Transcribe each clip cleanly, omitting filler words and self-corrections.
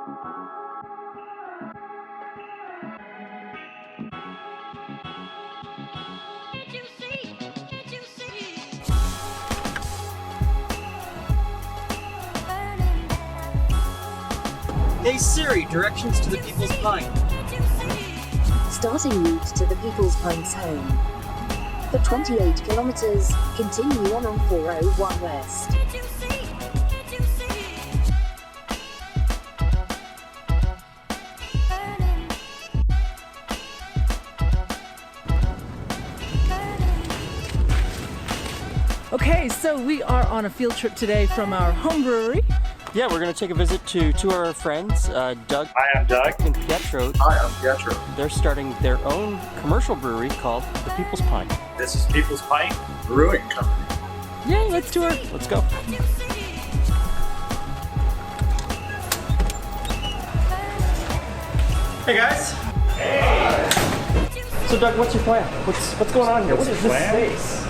Hey Siri, directions to the People's Pint. Starting route to the People's Pint's home. For 28 kilometers, continue on 401 West. Okay, so we are on a field trip today from our home brewery. Yeah, we're going to take a visit to two of our friends, Doug. Hi, I'm Doug. And Pietro. Hi, I'm Pietro. They're starting their own commercial brewery called the People's Pint. This is People's Pint Brewing Company. Yay, let's tour. Let's go. Hey guys. So Doug, what's your plan? What's going on here? What is this space?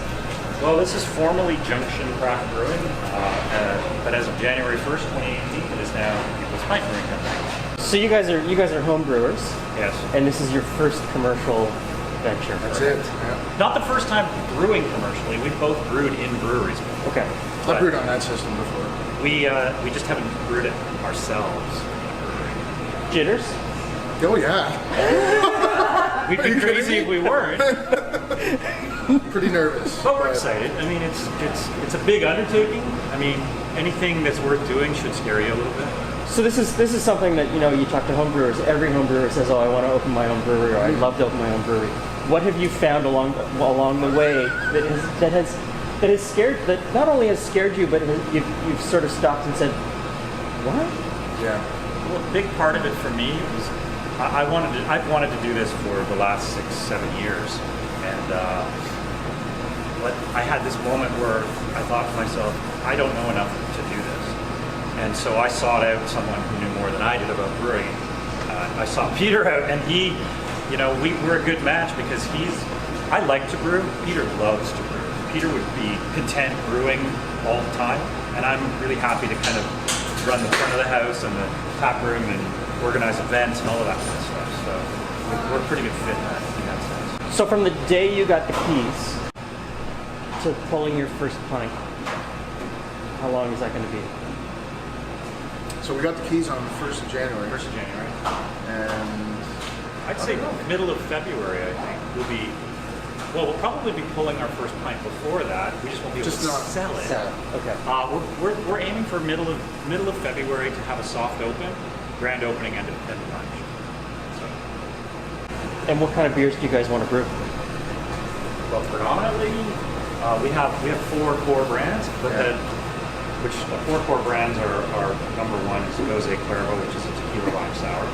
Well, this is formerly Junction Craft Brewing, but as of January 1st, 2018, it is now People's Pint Brewing Company. So you guys are home brewers. Yes. And this is your first commercial venture. That's it. Yeah. Not the first time brewing commercially. We've both brewed in breweries before. Okay. I've brewed on that system before. We just haven't brewed it ourselves. Jitters? Oh yeah. We'd be crazy if we weren't. Pretty nervous. But we're excited. I mean, it's a big undertaking. I mean, anything that's worth doing should scare you a little bit. So this is something that, you talk to home brewers. Every home brewer says, "Oh, I want to open my own brewery," or "I'd love to open my own brewery." What have you found along the way that has scared, that not only has scared you, but you've sort of stopped and said, "What?" Yeah. Well, a big part of it for me was I've wanted to do this for the last 6-7 years, and but I had this moment where I thought to myself, I don't know enough to do this, and so I sought out someone who knew more than I did about brewing. I sought Peter out, and he, we're a good match because I like to brew. Peter loves to brew. Peter would be content brewing all the time, and I'm really happy to kind of run the front of the house and the tap room and organize events and all of that kind of stuff. So we're a pretty good fit in that sense. So from the day you got the keys to pulling your first pint, how long is that going to be? So we got the keys on the 1st of January. 1st of January. And I'd say middle of February, I think, we'll probably be pulling our first pint before that. We just won't be able to sell it. Okay. We're aiming for middle of February to have a soft open, grand opening, end of March. So. And what kind of beers do you guys want to brew? Well, predominantly, we have 4 core brands, but the 4 core brands are number 1 is Gose Cuervo, which is a tequila lime sour.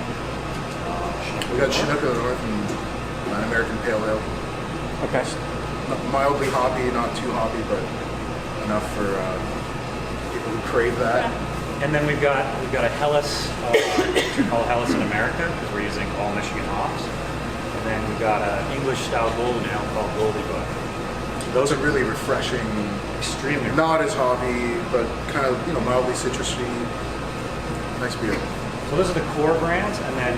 we got Chinook of the North and an American Pale Ale. Okay. Mildly hoppy, not too hoppy, but enough for people who crave that. And then we've got a Helles, which we call Helles in America because we're using all Michigan hops. And then we've got an English style golden ale called Goldie Bug. Those are really refreshing. Extremely. Not as hoppy, but kind of mildly citrusy. Nice beer. So those are the core brands, and then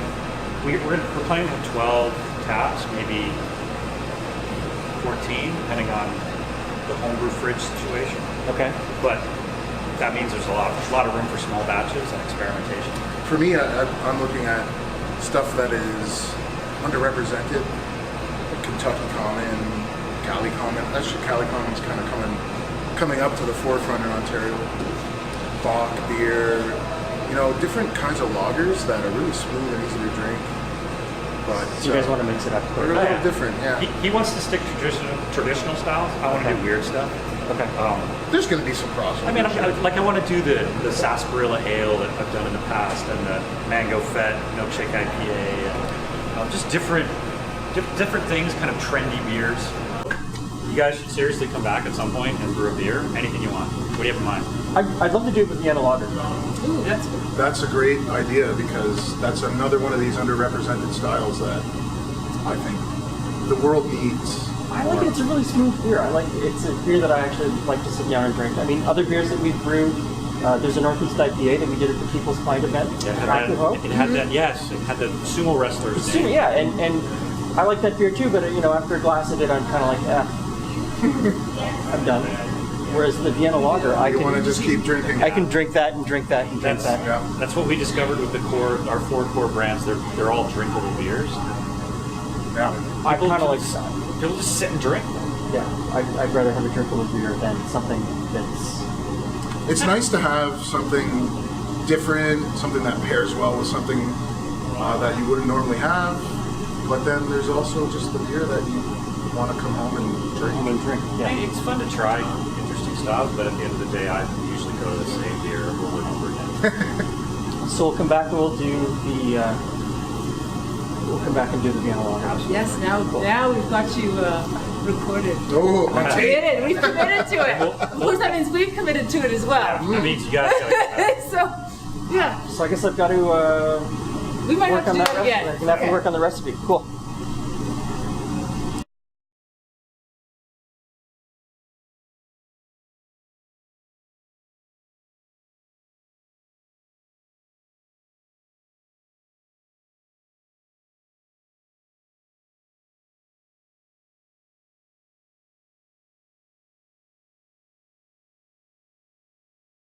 we're planning to have 12 taps, maybe 14, depending on the homebrew fridge situation. Okay. But that means there's a lot of room for small batches and experimentation. For me, I'm looking at stuff that is underrepresented. Kentucky Common, Cali Common. Actually, Cali Common's kind of coming up to the forefront in Ontario. Bach beer, different kinds of lagers that are really smooth and easy to drink. But So you guys want to mix it up quick? we're a little different, yeah. He wants to stick traditional styles. I want to do weird stuff. Okay. There's going to be some crossover. I mean, I want to do the sarsaparilla ale that I've done in the past, and the mango fett milkshake IPA, and just different things, kind of trendy beers. You guys should seriously come back at some point and brew a beer. Anything you want. What do you have in mind? I'd love to do it with Vienna lager. That's a great idea because that's another one of these underrepresented styles that I think the world needs. I like it. It's a really smooth beer. It's a beer that I actually like to sit down and drink. I mean, other beers that we've brewed, There's a Northeast IPA that we did at the People's Pint event. It had back at home. that, it had that, yes, it had the sumo wrestler's name. Yeah, and I like that beer too, but after a glass of it, I'm kind of like, I'm done. Whereas the Vienna Lager, You want to just keep drinking. I can drink that and drink that and drink that. Yeah. That's what we discovered with our 4 core brands. They're all drinkable beers. Yeah. I kind of like. People just sit and drink. Yeah, I'd rather have a drinkable beer than something that's. It's nice to have something different, something that pairs well with something that you wouldn't normally have. But then there's also just the beer that you want to come home and drink. Yeah. It's fun to try interesting stuff, but at the end of the day, I usually go to the same beer over and over again. So we'll come back and we'll do the. We'll come back and do the Vienna Lager. Yes, now we've got you recorded. Oh, on tape. We've committed to it. Of course, that means we've committed to it as well. That means you guys gotta So, yeah, So I guess I've got to we might work have on to do that it again. recipe. I'm gonna have to work on the recipe. Cool.